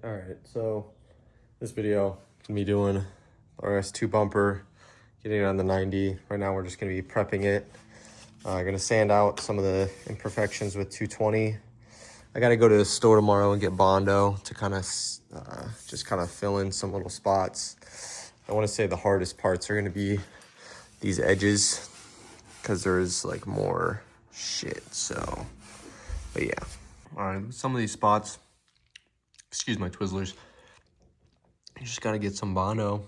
All right, so this video gonna be doing RS2 bumper, getting it on the 90. Right now we're just gonna be prepping it. Gonna sand out some of the imperfections with 220. I gotta go to the store tomorrow and get Bondo to kind of just kind of fill in some little spots. I want to say the hardest parts are gonna be these edges because there's like more shit. So, but yeah. All right, some of these spots. Excuse my Twizzlers. You just gotta get some Bondo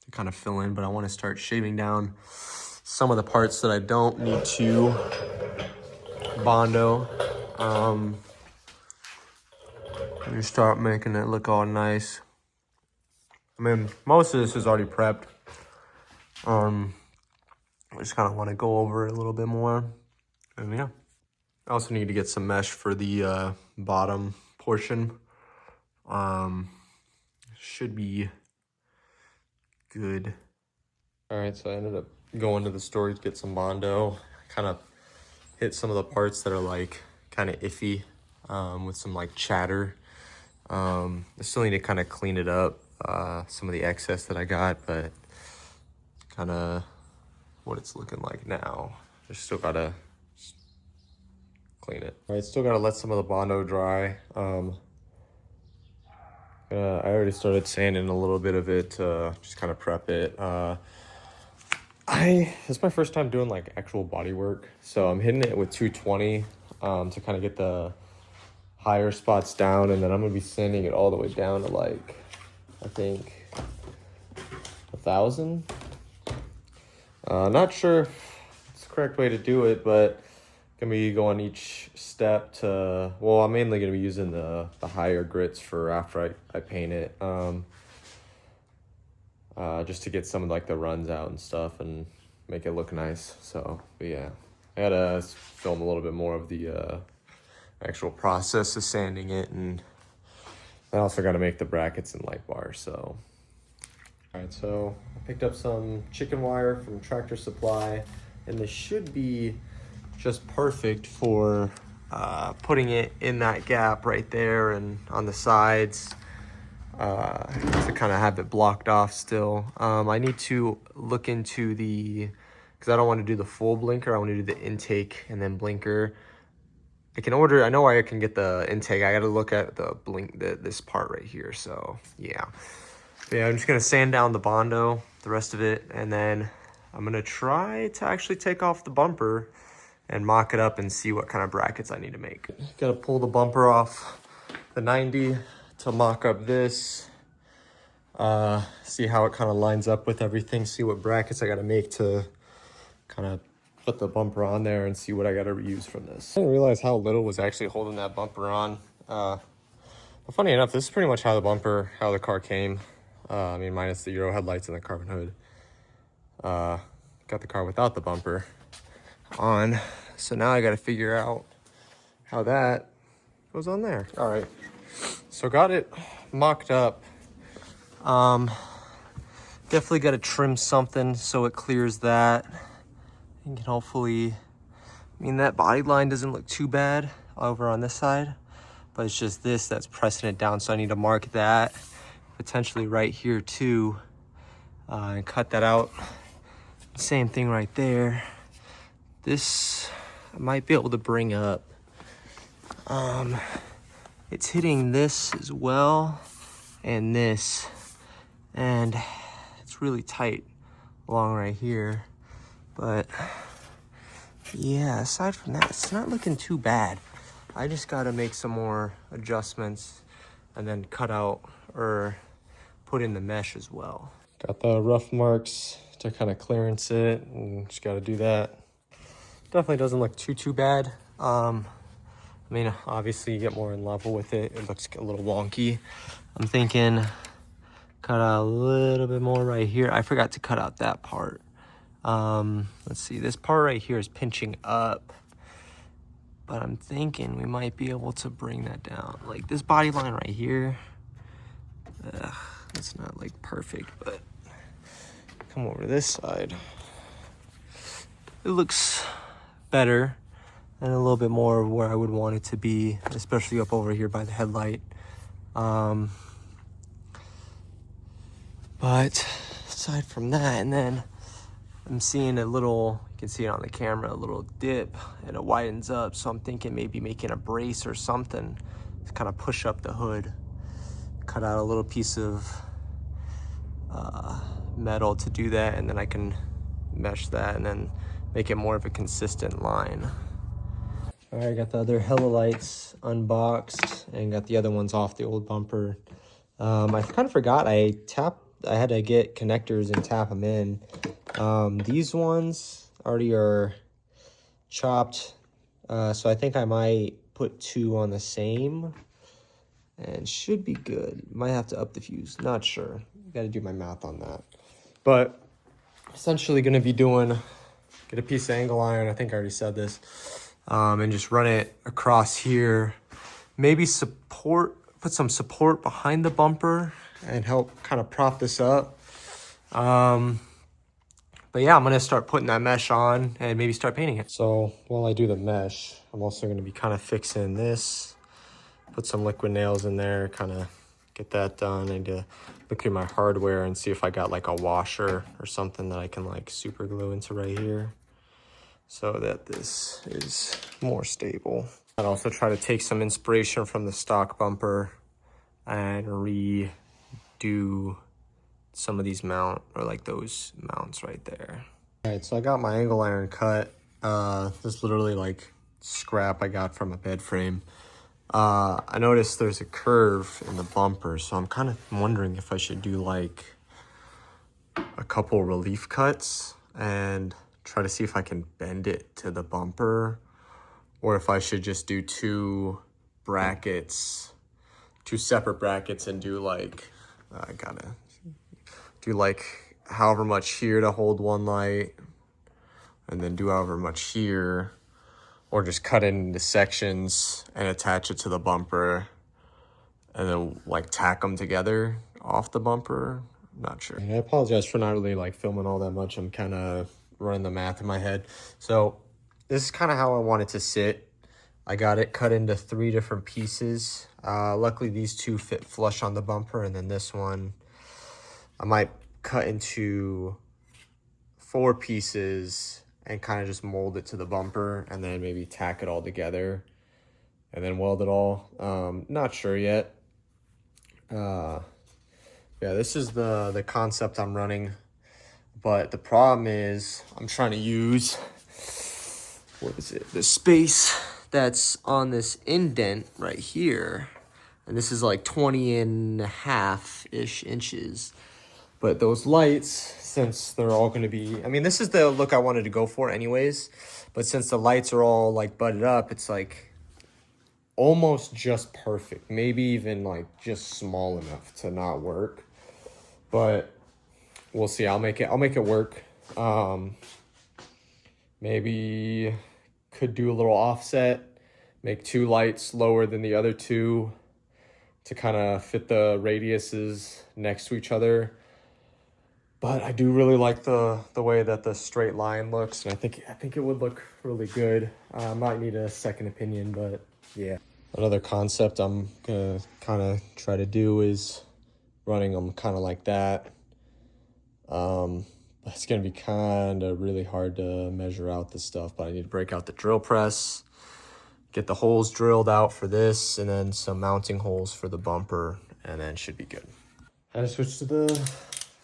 to kind of fill in, but I want to start shaving down some of the parts that I don't need to Bondo. And just start making it look all nice. I mean, most of this is already prepped. I just kind of want to go over it a little bit more. And yeah. I also need to get some mesh for the bottom portion. Should be good. All right, so I ended up going to the store to get some Bondo. Kind of hit some of the parts that are like kind of iffy with some like chatter. I still need to kind of clean it up, some of the excess that I got, but kind of what it's looking like now. I still gotta clean it. All right, still gotta let some of the Bondo dry. I already started sanding a little bit of it, just kind of prep it. It's my first time doing like actual body work, so I'm hitting it with 220 to kind of get the higher spots down, and then I'm gonna be sanding it all the way down to like, I think 1,000. Not sure if it's the correct way to do it, but gonna be going each step to, well, I'm mainly gonna be using the higher grits for after I paint it, just to get some of like the runs out and stuff and make it look nice. So, but yeah, I gotta film a little bit more of the actual process of sanding it, and I also gotta make the brackets and light bars. So, all right, so I picked up some chicken wire from Tractor Supply, and this should be just perfect for putting it in that gap right there and on the sides to kind of have it blocked off still. I need to look into because I don't want to do the full blinker. I want to do the intake and then blinker. I know I can get the intake. I got to look at the this part right here. So yeah. But yeah, I'm just going to sand down the Bondo, the rest of it, and then I'm going to try to actually take off the bumper and mock it up and see what kind of brackets I need to make. Got to pull the bumper off the 90 to mock up this. See how it kind of lines up with everything. See what brackets I got to make to kind of put the bumper on there and see what I got to reuse from this. I didn't realize how little was actually holding that bumper on. But funny enough, this is pretty much how the car came. I mean, minus the Euro headlights and the carbon hood. Got the car without the bumper on. So now I got to figure out how that goes on there. All right. So got it mocked up. Definitely got to trim something so it clears that. And can hopefully, I mean, that body line doesn't look too bad over on this side, but it's just this that's pressing it down. So I need to mark that potentially right here too, and cut that out. Same thing right there. This I might be able to bring up. It's hitting this as well and this, and it's really tight along right here. But yeah, aside from that, it's not looking too bad. I just got to make some more adjustments and then cut out or put in the mesh as well. Got the rough marks to kind of clearance it, and just got to do that. Definitely doesn't look too bad. I mean, obviously you get more in level with it. It looks a little wonky. I'm thinking cut out a little bit more right here. I forgot to cut out that part. Let's see, this part right here is pinching up, but I'm thinking we might be able to bring that down. Like this body line right here, it's not like perfect, but come over to this side. It looks better and a little bit more of where I would want it to be, especially up over here by the headlight. But aside from that, and then I'm seeing a little, you can see it on the camera, a little dip, and it widens up. So I'm thinking maybe making a brace or something to kind of push up the hood. Cut out a little piece of metal to do that, and then I can mesh that and then make it more of a consistent line. All right, got the other hella lights unboxed and got the other ones off the old bumper. I kind of forgot I had to get connectors and tap them in. These ones already are chopped, so I think I might put 2 on the same and should be good. Might have to up the fuse, not sure. Got to do my math on that. But essentially going to be doing, get a piece of angle iron, I think I already said this, and just run it across here. Maybe put some support behind the bumper and help kind of prop this up. But yeah, I'm gonna start putting that mesh on and maybe start painting it. So while I do the mesh, I'm also gonna be kind of fixing this, put some liquid nails in there, kind of get that done. I need to look through my hardware and see if I got like a washer or something that I can like super glue into right here so that this is more stable. I'd also try to take some inspiration from the stock bumper and redo some of these those mounts right there. All right, so I got my angle iron cut. This is literally like scrap I got from a bed frame. I noticed there's a curve in the bumper, so I'm kind of wondering if I should do like a couple relief cuts and try to see if I can bend it to the bumper, or if I should just do 2 separate brackets and do like, I gotta do like however much here to hold one light and then do however much here, or just cut it into sections and attach it to the bumper and then like tack them together off the bumper. I'm not sure. And I apologize for not really like filming all that much. I'm kind of running the math in my head. So this is kind of how I want it to sit. I got it cut into 3 different pieces. Luckily these 2 fit flush on the bumper, and then this one I might cut into 4 pieces and kind of just mold it to the bumper and then maybe tack it all together and then weld it all. Not sure yet. Yeah, this is the concept I'm running, but the problem is I'm trying to use, what is it, the space that's on this indent right here, and this is like 20.5-ish inches. But those lights, since they're all going to be, I mean, this is the look I wanted to go for anyways, but since the lights are all like butted up, it's like almost just perfect. Maybe even like just small enough to not work, but we'll see. I'll make it work. Maybe could do a little offset, make 2 lights lower than the other 2 to kind of fit the radiuses next to each other. But I do really like the way that the straight line looks, and I think it would look really good. I might need a second opinion, but yeah. Another concept I'm gonna kind of try to do is running them kind of like that. It's gonna be kind of really hard to measure out this stuff, but I need to break out the drill press, get the holes drilled out for this, and then some mounting holes for the bumper, and then should be good. I had to switch to the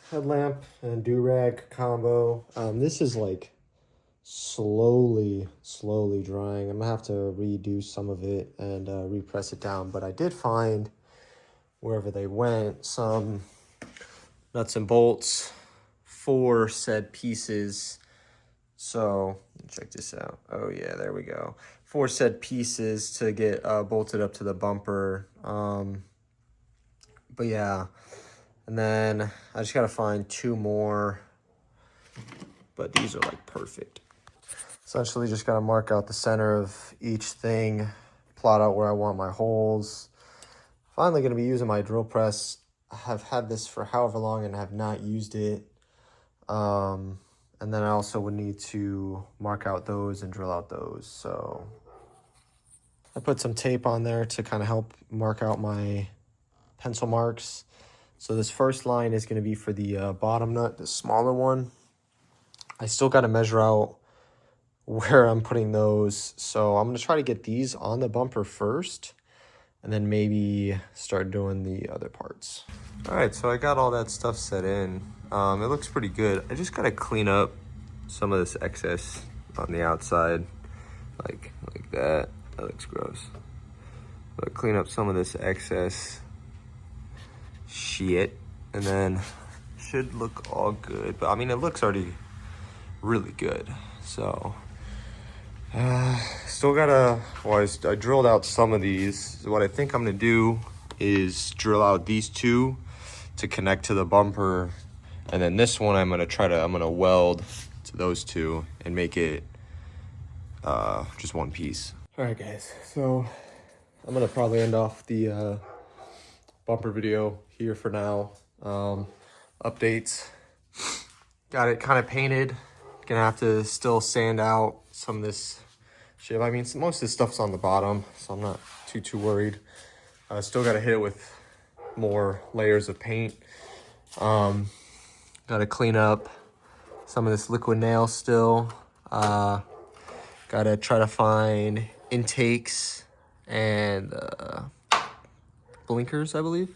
headlamp and do-rag combo. This is like slowly drying. I'm gonna have to redo some of it and repress it down, but I did find wherever they went some nuts and bolts for said pieces. So check this out. Oh yeah, there we go. 4 said pieces to get bolted up to the bumper. But yeah, and then I just gotta find 2 more, but these are like perfect. Essentially just gotta mark out the center of each thing, plot out where I want my holes. Finally gonna be using my drill press. I have had this for however long and have not used it. And then I also would need to mark out those and drill out those. So I put some tape on there to kind of help mark out my pencil marks. So this first line is going to be for the bottom nut, the smaller one. I still got to measure out where I'm putting those. So I'm going to try to get these on the bumper first, and then maybe start doing the other parts. All right, so I got all that stuff set in. It looks pretty good. I just got to clean up some of this excess on the outside, like that. That looks gross. But clean up some of this excess shit, and then should look all good. But I mean, it looks already really good. So still gotta, well, I drilled out some of these. So what I think I'm gonna do is drill out these two to connect to the bumper, and then this one I'm gonna weld to those two and make it just one piece. All right, guys, so I'm gonna probably end off the bumper video here for now. Updates, got it kind of painted. Gonna have to still sand out some of this shit. I mean, most of this stuff's on the bottom, so I'm not too worried. Still gotta hit it with more layers of paint. Gotta clean up some of this liquid nail still. Gotta try to find intakes and blinkers, I believe.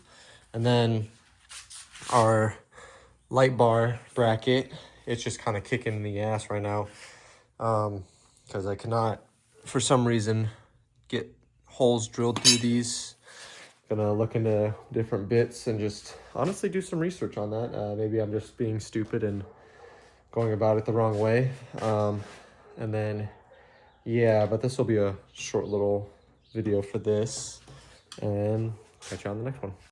And then our light bar bracket, it's just kind of kicking in the ass right now, because I cannot, for some reason, get holes drilled through these. Gonna look into different bits and just honestly do some research on that. Maybe I'm just being stupid and going about it the wrong way. And then, yeah, but this will be a short little video for this, and catch you on the next one.